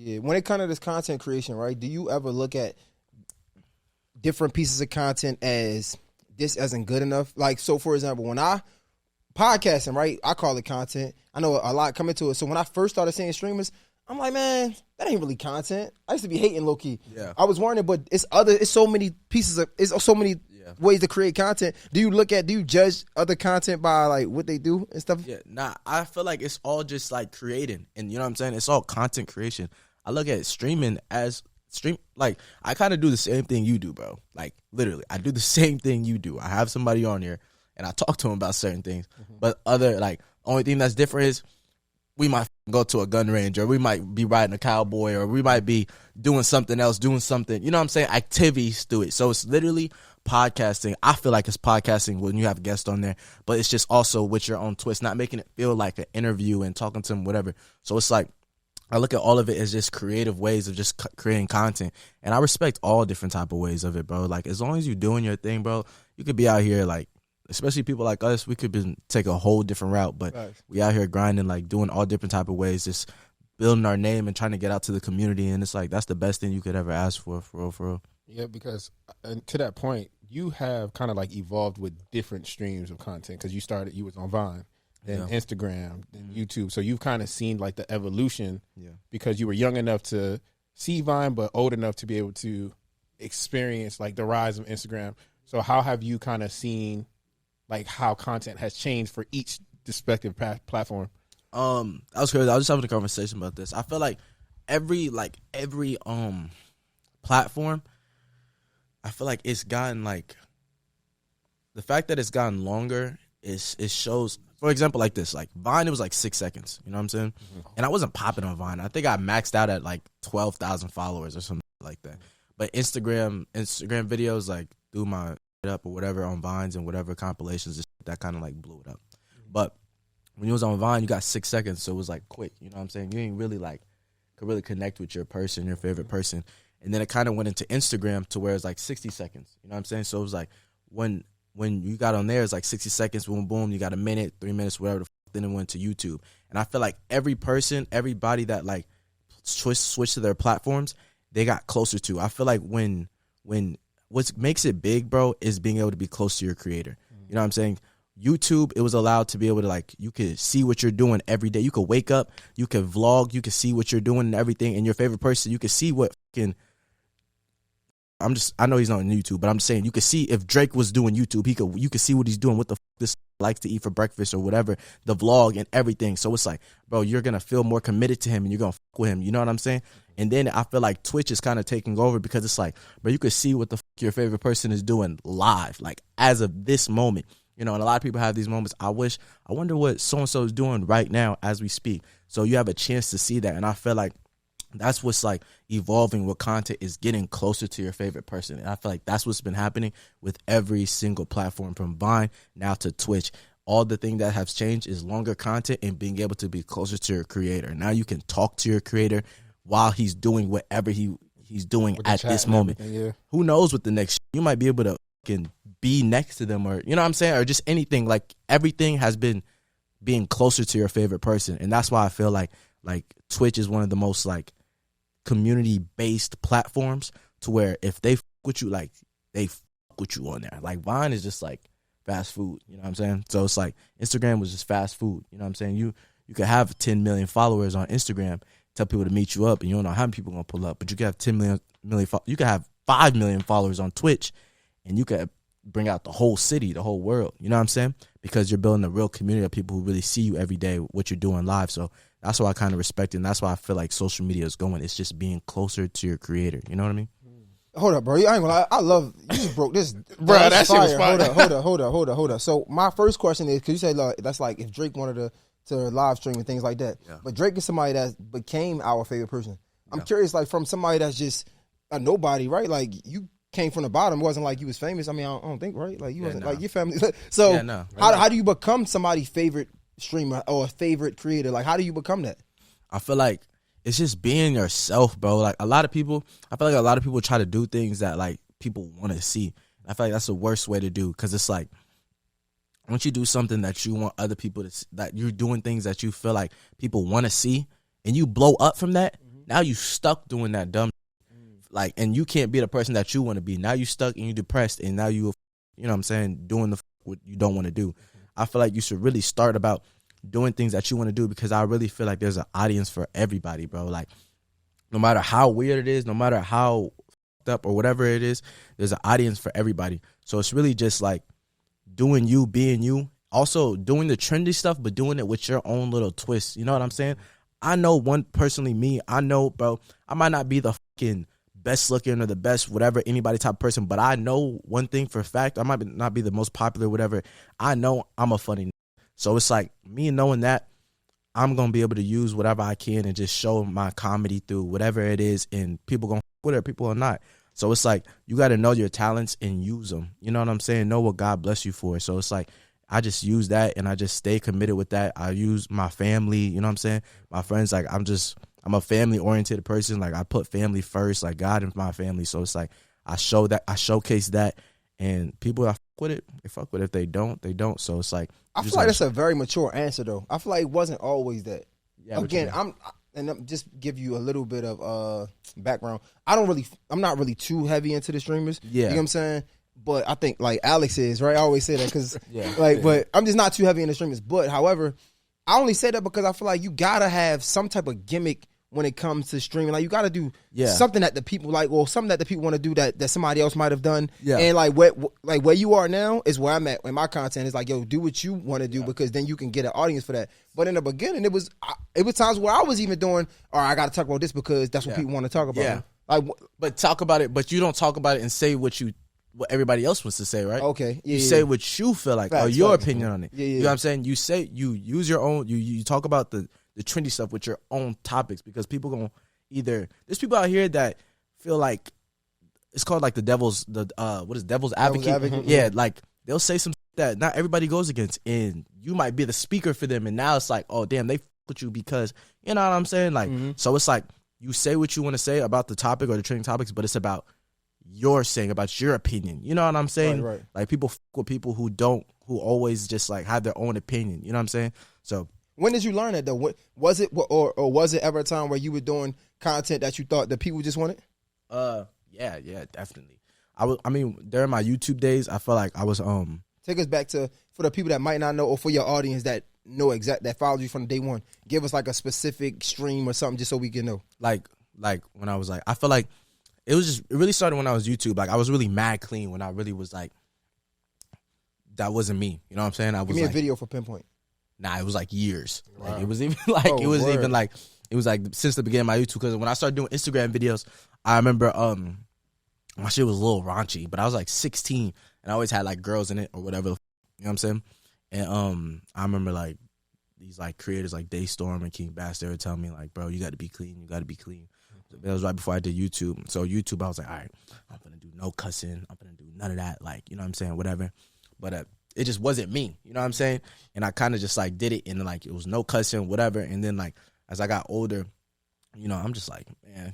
Yeah, when it comes to this content creation, right? Do you ever look at different pieces of content as this isn't good enough? Like, so for example, when I podcasting, right? I call it content. I know a lot coming to it. So when I first started seeing streamers, I'm like, man, that ain't really content. I used to be hating low key. Yeah. I was wondering, but it's so many pieces of, it's so many ways to create content. Do you judge other content by like what they do and stuff? Yeah, nah, I feel like it's all just like creating, and you know what I'm saying? It's all content creation. I look at streaming as like I kind of do the same thing you do, bro. Like literally, I do the same thing you do. I have somebody on here and I talk to them about certain things, but only thing that's different is we might go to a gun range, or we might be riding a cowboy, or we might be doing something else, you know what I'm saying? Activities to it. So it's literally podcasting. I feel like it's podcasting when you have guests on there, but it's just also with your own twist, not making it feel like an interview and talking to them, whatever. So it's like, I look at all of it as just creative ways of just creating content, and I respect all different type of ways of it, bro. Like, as long as you're doing your thing, bro, you could be out here, like, especially people like us, we could take a whole different route, but we out here grinding, like, doing all different type of ways, just building our name and trying to get out to the community, and it's like, that's the best thing you could ever ask for real. Yeah, because to that point, you have kind of like evolved with different streams of content, because you was on Vine, then Instagram, then YouTube. So you've kind of seen like the evolution because you were young enough to see Vine, but old enough to be able to experience like the rise of Instagram. So how have you kind of seen like how content has changed for each respective platform? That was crazy. I was just having a conversation about this. I feel like every platform, I feel like it's gotten like, the fact that it's gotten longer it shows. For example, like this, like Vine, it was like 6 seconds. You know what I'm saying? And I wasn't popping on Vine. I think I maxed out at like 12,000 followers or something like that. But Instagram videos, like threw my up or whatever on Vines and whatever compilations, that kind of like blew it up. But when you was on Vine, you got 6 seconds, so it was like quick. You know what I'm saying? You ain't really like could really connect with your person, your favorite person. And then it kind of went into Instagram to where it's like 60 seconds. You know what I'm saying? So it was like when you got on there, it's like 60 seconds, boom, boom, you got a minute, 3 minutes, whatever the fuck, then it went to YouTube. And I feel like everybody that like switched to their platforms, they got closer to. I feel like when what makes it big, bro, is being able to be close to your creator. You know what I'm saying? YouTube, it was allowed to be able to, like, you could see what you're doing every day. You could wake up, you could vlog, you could see what you're doing and everything. And your favorite person, you could see what fucking, I know he's not on YouTube, but I'm just saying, you could see if Drake was doing YouTube, you could see what he's doing, what the fuck this likes to eat for breakfast or whatever, the vlog and everything. So it's like, bro, you're going to feel more committed to him and you're going to fuck with him. You know what I'm saying? And then I feel like Twitch is kind of taking over because it's like, bro, you could see what the fuck your favorite person is doing live, like as of this moment. You know, and a lot of people have these moments. I wonder what so-and-so is doing right now as we speak. So you have a chance to see that. And I feel like that's what's like evolving with content, is getting closer to your favorite person. And I feel like that's what's been happening with every single platform, from Vine now to Twitch. All the thing that has changed is longer content and being able to be closer to your creator. Now you can talk to your creator while he's doing whatever he's doing at this moment. Who knows what the next, you might be able to can be next to them, or you know what I'm saying, or just anything. Like, everything has been being closer to your favorite person. And that's why I feel like Twitch is one of the most like community based platforms, to where if they fuck with you, like they fuck with you on there. Like Vine is just like fast food, you know what I'm saying? So it's like Instagram was just fast food, you know what I'm saying? You could have 10 million followers on Instagram, tell people to meet you up, and you don't know how many people are gonna pull up, but you could have 10 million you could have 5 million followers on Twitch, and you could bring out the whole city, the whole world. You know what I'm saying? Because you're building a real community of people who really see you every day, what you're doing live. So that's why I kind of respect it, and that's why I feel like social media is going. It's just being closer to your creator. You know what I mean? Hold up, bro. I ain't gonna lie. I love, you just broke this. Bro, that shit was fire. Hold up. So my first question is, because you say that's like if Drake wanted to live stream and things like that. Yeah. But Drake is somebody that became our favorite person. I'm curious, like, from somebody that's just a nobody, right? Like, you came from the bottom. It wasn't like you was famous. I mean, I don't think, right? Like, you wasn't like your family. So how do you become somebody's favorite streamer or a favorite creator? Like, how do you become that? I feel like it's just being yourself, bro. Like, I feel like a lot of people try to do things that like people want to see. I feel like that's the worst way to do, because it's like, once you do something that you want other people to see, that you're doing things that you feel like people want to see, and you blow up from that, Now you stuck doing that dumb like, and you can't be the person that you want to be. Now you stuck and you depressed, and now you know what I'm saying, doing the what you don't want to do. I feel like you should really start about doing things that you want to do, because I really feel like there's an audience for everybody, bro. Like, no matter how weird it is, no matter how fucked up or whatever it is, there's an audience for everybody. So it's really just like doing you, being you. Also doing the trendy stuff, but doing it with your own little twist. You know what I'm saying? I know I know, bro, I might not be the fucking best looking or the best whatever anybody type of person, but I know one thing for a fact. I might not be the most popular, whatever. I know I'm a funny. So it's like me knowing that I'm gonna be able to use whatever I can and just show my comedy through whatever it is, and people gonna with it, people are not. So it's like you got to know your talents and use them. You know what I'm saying? Know what God bless you for. So it's like I just use that, and I just stay committed with that. I use my family, you know what I'm saying? My friends, like I'm a family oriented person. Like I put family first, like God and my family. So it's like I showcase that, and people that fuck with it, they fuck with it. If they don't, they don't. So it's like I feel like that's a very mature answer, though. I feel like it wasn't always that. Yeah, again, I'm just give you a little bit of background. I'm not really too heavy into the streamers. Yeah, you know what I'm saying? But I think like Alex is, right? I always say that because but I'm just not too heavy in the streamers. But however, I only say that because I feel like you gotta have some type of gimmick when it comes to streaming. Like you gotta do something that the people like, or something that the people want to do that somebody else might have done. Yeah. And like where you are now is where I'm at. And my content is like, yo, do what you want to do, because then you can get an audience for that. But in the beginning, it was times where I was even doing, all right, I gotta talk about this because that's what people want to talk about. Yeah. Like, but talk about it, but you don't talk about it and say what everybody else wants to say, right? Okay. Yeah, you say what you feel like, or your opinion on it. Yeah, you know what I'm saying? You say, you use your own, you talk about the trendy stuff with your own topics, because people gonna there's people out here that feel like it's called like devil's advocate. Yeah, like they'll say some that not everybody goes against, and you might be the speaker for them, and now it's like, oh damn, they fuck with you because, you know what I'm saying? Like, so it's like you say what you want to say about the topic or the trending topics, but it's about you're saying about your opinion. You know what I'm saying? Right. Like people fuck with people who always just like have their own opinion. You know what I'm saying? So when did you learn that though? Was it or was it ever a time where you were doing content that you thought that people just wanted? Yeah, definitely. I mean, during my YouTube days, I felt like I was Take us back to, for the people that might not know, or for your audience that know that followed you from day one. Give us like a specific stream or something just so we can know. Like when I was like, I feel like it really started when I was YouTube. Like I was really mad clean when I really was like, that wasn't me. You know what I'm saying? Give me a video for Pinpoint. Nah, it was like years. Wow. Like it was even like it was like since the beginning of my YouTube, because when I started doing Instagram videos, I remember my shit was a little raunchy, but I was like 16 and I always had like girls in it or whatever. You know what I'm saying? And I remember like these like creators like Daystorm and King Bass, they were telling me like, bro, you got to be clean. You got to be clean. That was right before I did YouTube. So YouTube, I was like, all right, I'm gonna do no cussing. I'm gonna do none of that. Like, you know what I'm saying? Whatever. But it just wasn't me. You know what I'm saying? And I kind of just like did it, and like it was no cussing, whatever. And then like as I got older, you know, I'm just like, man,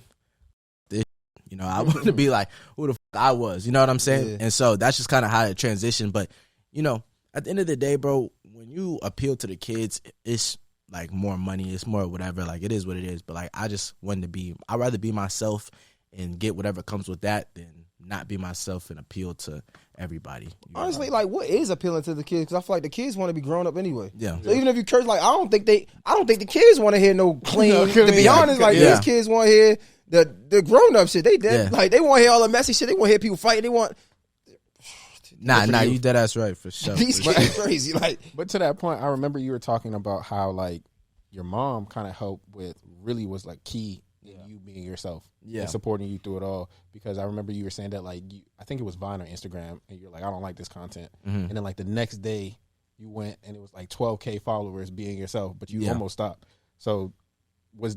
this, you know, I want to be like who the fuck I was. You know what I'm saying? Yeah. And so that's just kind of how it transitioned. But you know, at the end of the day, bro, when you appeal to the kids, it's like more money, it's more whatever. Like it is what it is. But like I just wanted to be, I'd rather be myself and get whatever comes with that than not be myself and appeal to everybody. Honestly, like what is appealing to the kids? Because I feel like the kids want to be grown up anyway. Yeah. So even if you curse, like I don't think the kids want to hear no clean. To be honest, like these kids want to hear the grown up shit. They like they want to hear all the messy shit. They want to hear people fight. They want. Nah, you dead ass right for sure. These kids crazy. Like, but to that point, I remember you were talking about how like your mom kind of helped with, really was like key in you being yourself, and supporting you through it all. Because I remember you were saying that like I think it was Vine or Instagram, and you're like, I don't like this content, and then like the next day you went and it was like 12K followers being yourself, but you almost stopped. So was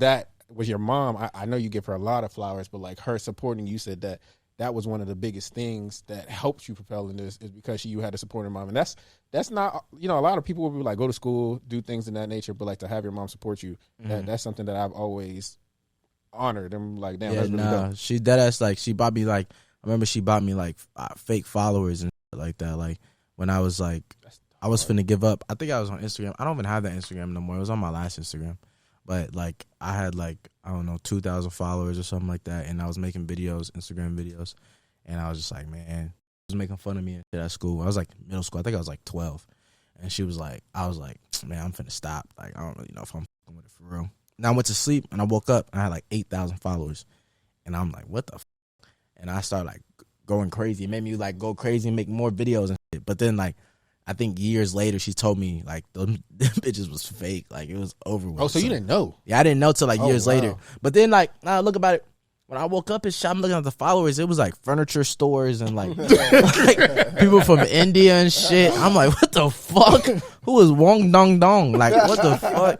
your mom? I know you give her a lot of flowers, but like her supporting you, said that was one of the biggest things that helped you propel in this, is because you had a supporting mom. And that's not, you know, a lot of people will be like, go to school, do things in that nature, but like to have your mom support you, that's something that I've always honored. I'm like, damn, that's really dope. She dead ass, like she bought me like, I remember she bought me like fake followers and shit like that. Like when I was like, I was finna give up. I think I was on Instagram. I don't even have that Instagram no more. It was on my last Instagram. But like I had like, I don't know, 2,000 followers or something like that, and I was making videos, Instagram videos, and I was just like, man, was making fun of me and shit at school. I was like middle school. I think I was like 12. And she was like, I was like, man, I'm finna stop. Like, I don't really know if I'm fucking with it for real. And I went to sleep and I woke up and I had like 8,000 followers. And I'm like, what the f? And I started like going crazy. It made me like go crazy and make more videos and shit. But then like, I think years later, she told me like them bitches was fake. Like it was over with. Oh, so you didn't know? Yeah, I didn't know till like years later. But then like, now look about it. When I woke up and shit, I'm looking at the followers. It was like furniture stores and like, like people from India and shit. I'm like, what the fuck? Who is Wong Dong Dong? Like, what the fuck?